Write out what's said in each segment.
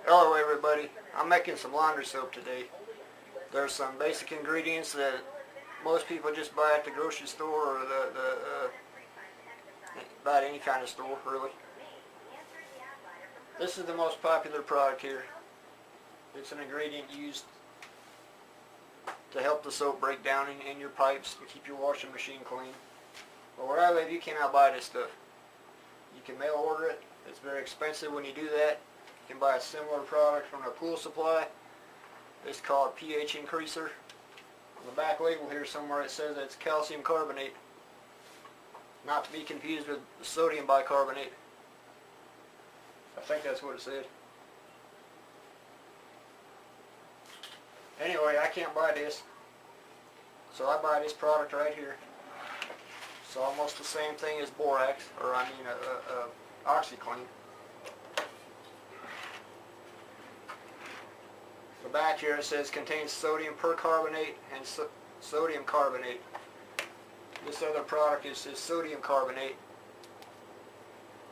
Hello everybody, I'm making some laundry soap today. There's some basic ingredients that most people just buy at the grocery store or about any kind of store really. This is the most popular product here. It's an ingredient used to help the soap break down in your pipes and keep your washing machine clean. But where I live, you cannot buy this stuff. You can mail order it. It's very expensive when you do that. You can buy a similar product from a pool supply. It's called pH increaser. On the back label here somewhere it says that it's calcium carbonate. Not to be confused with sodium bicarbonate. I think that's what it said. Anyway, I can't buy this. So I buy this product right here. It's almost the same thing as borax, or I mean OxyClean. The back here it says contains sodium percarbonate and sodium carbonate. This other product is sodium carbonate.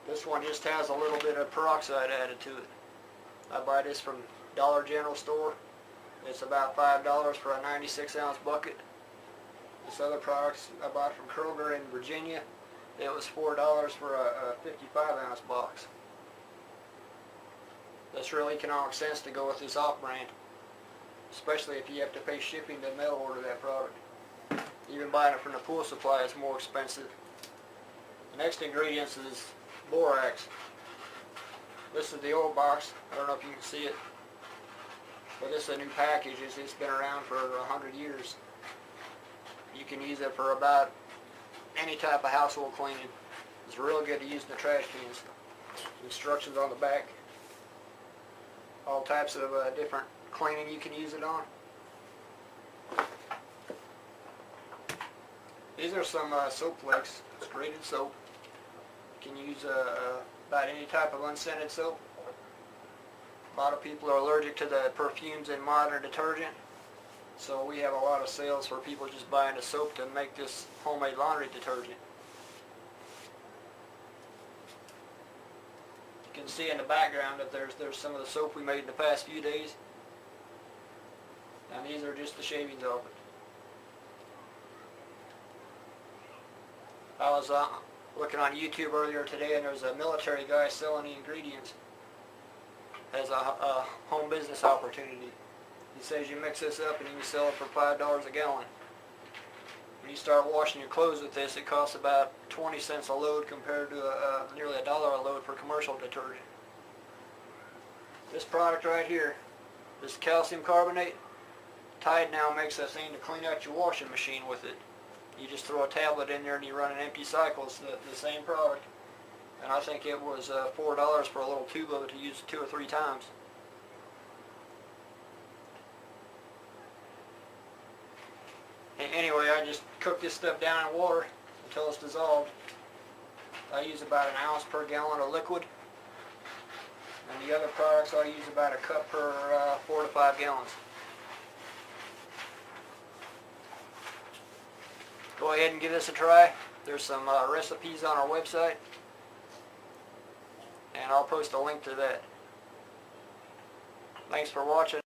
This one just has a little bit of peroxide added to it. I buy this from Dollar General store. It's about $5 for a 96-ounce bucket. This other product I bought from Kroger in Virginia. It was $4 for a 55-ounce box. That's really economic sense to go with this off-brand, especially if you have to pay shipping to mail order that product. Even buying it from the pool supply is more expensive. The next ingredient is borax. This is the old box. I don't know if you can see it, but this is a new package. It's been around for 100 years. You can use it for about any type of household cleaning. It's real good to use in the trash cans. Instructions on the back. All types of different cleaning you can use it on. These are some soap flakes. It's grated soap. You can use about any type of unscented soap. A lot of people are allergic to the perfumes in modern detergent. So we have a lot of sales for people just buying the soap to make this homemade laundry detergent. You can see in the background that there's some of the soap we made in the past few days. And these are just the shavings of it. I was looking on YouTube earlier today, and there's a military guy selling the ingredients as a home business opportunity. He says you mix this up and you can sell it for $5 a gallon. When you start washing your clothes with this, it costs about 20 cents a load compared to nearly $1 a load for commercial detergent. This product right here, this calcium carbonate, Tide now makes a thing to clean out your washing machine with it. You just throw a tablet in there and you run an empty cycle. It's the same product. And I think it was $4 for a little tube of it to use 2 or 3 times. Anyway, I just cook this stuff down in water until it's dissolved. I use about 1 ounce per gallon of liquid. And the other products I use about 1 cup per 4 to 5 gallons. Go ahead and give this a try. There's some recipes on our website, and I'll post a link to that. Thanks for watching.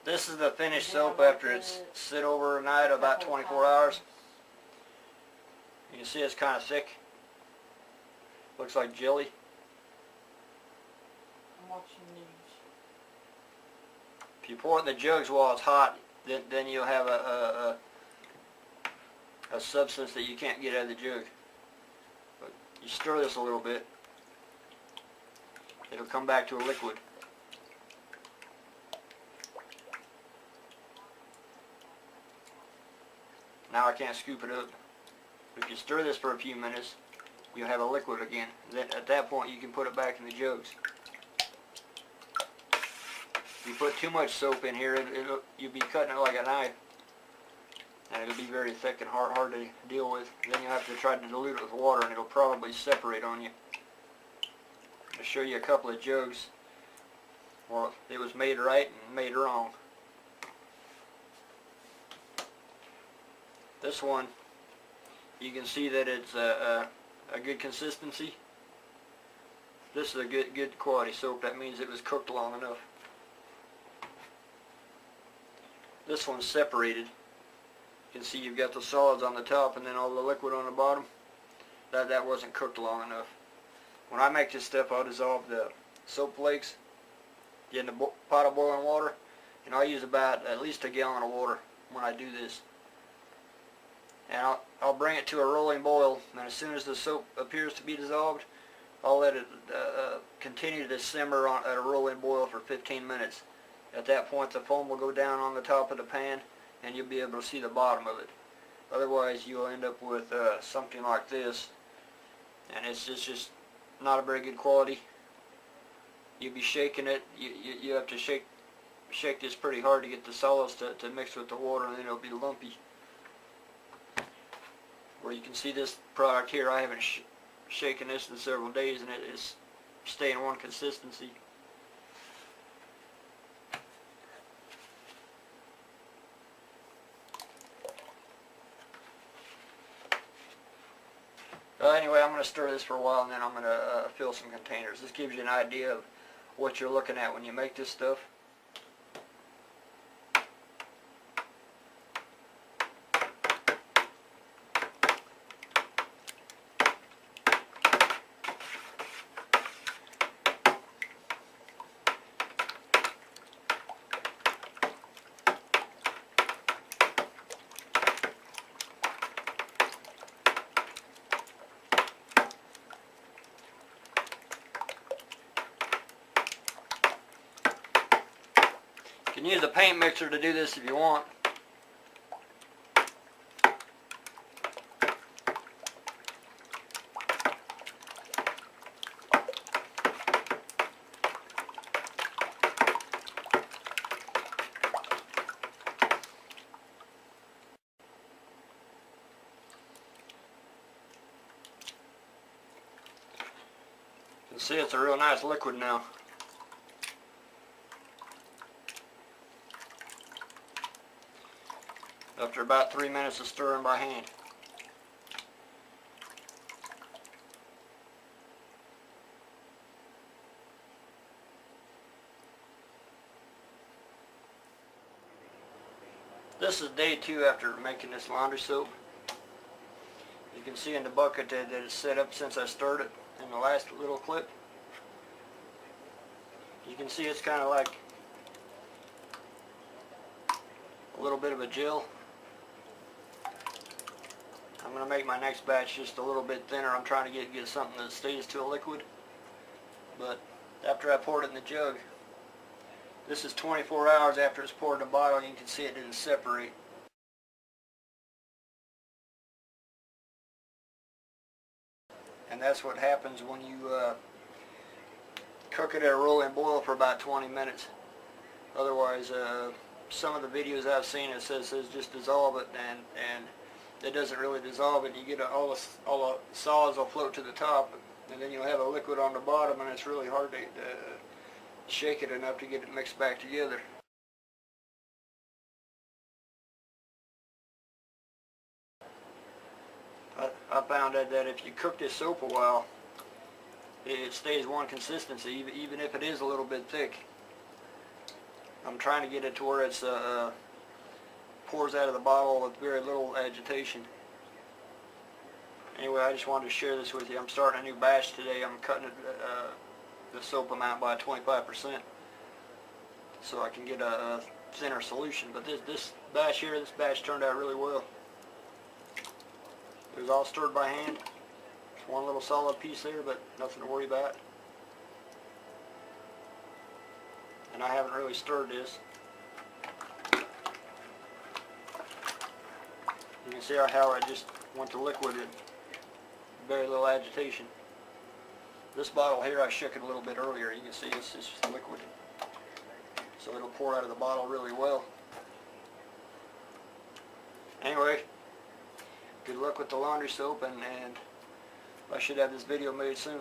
This is the finished soap after it's sit overnight about 24 hours. You can see it's kind of thick. Looks like jelly. If you pour it in the jugs while it's hot, then you'll have a substance that you can't get out of the jug. But you stir this a little bit, it'll come back to a liquid. Now I can't scoop it up. But if you stir this for a few minutes, you'll have a liquid again. Then at that point you can put it back in the jugs. If you put too much soap in here, you'll be cutting it like a knife, and it'll be very thick and hard to deal with. Then you'll have to try to dilute it with water, and it'll probably separate on you. I'll show you a couple of jugs where it was made right and made wrong. This one, you can see that it's a good consistency. This is a good quality soap. That means it was cooked long enough. This one's separated. You can see you've got the solids on the top and then all the liquid on the bottom. That wasn't cooked long enough. When I make this stuff, I'll dissolve the soap flakes in the pot of boiling water, and I'll use about at least a gallon of water when I do this. And I'll bring it to a rolling boil, and as soon as the soap appears to be dissolved, I'll let it continue to simmer at a rolling boil for 15 minutes. At that point, the foam will go down on the top of the pan, and you'll be able to see the bottom of it. Otherwise, you'll end up with something like this, and it's just not a very good quality. You'll be shaking it. You have to shake this pretty hard to get the solids to mix with the water, and then it'll be lumpy. Where you can see this product here, I haven't shaken this in several days, and it is staying one consistency. Anyway, I'm going to stir this for a while, and then I'm going to fill some containers. This gives you an idea of what you're looking at when you make this stuff. You can use a paint mixer to do this if you want. You can see it's a real nice liquid now. After about 3 minutes of stirring by hand. This is day 2 after making this laundry soap. You can see in the bucket that it's set up since I stirred it in the last little clip. You can see it's kind of like a little bit of a gel. I'm going to make my next batch just a little bit thinner. I'm trying to get something that stays to a liquid. But after I poured it in the jug, this is 24 hours after it's poured in the bottle, and you can see it didn't separate. And that's what happens when you cook it at a rolling boil for about 20 minutes. Otherwise, some of the videos I've seen, it says just dissolve it, and it doesn't really dissolve it. You get all the solids will float to the top, and then you'll have a liquid on the bottom, and it's really hard to shake it enough to get it mixed back together. I found that if you cook this soap a while, it stays one consistency, even if it is a little bit thick. I'm trying to get it to where it's pours out of the bottle with very little agitation. Anyway, I just wanted to share this with you. I'm starting a new batch today. I'm cutting the soap amount by 25% so I can get a thinner solution. But this batch turned out really well. It was all stirred by hand. It's one little solid piece there, but nothing to worry about. And I haven't really stirred this. You can see how it just went to liquid at very little agitation. This bottle here, I shook it a little bit earlier. You can see it's just liquid. So it'll pour out of the bottle really well. Anyway, good luck with the laundry soap, and I should have this video made soon.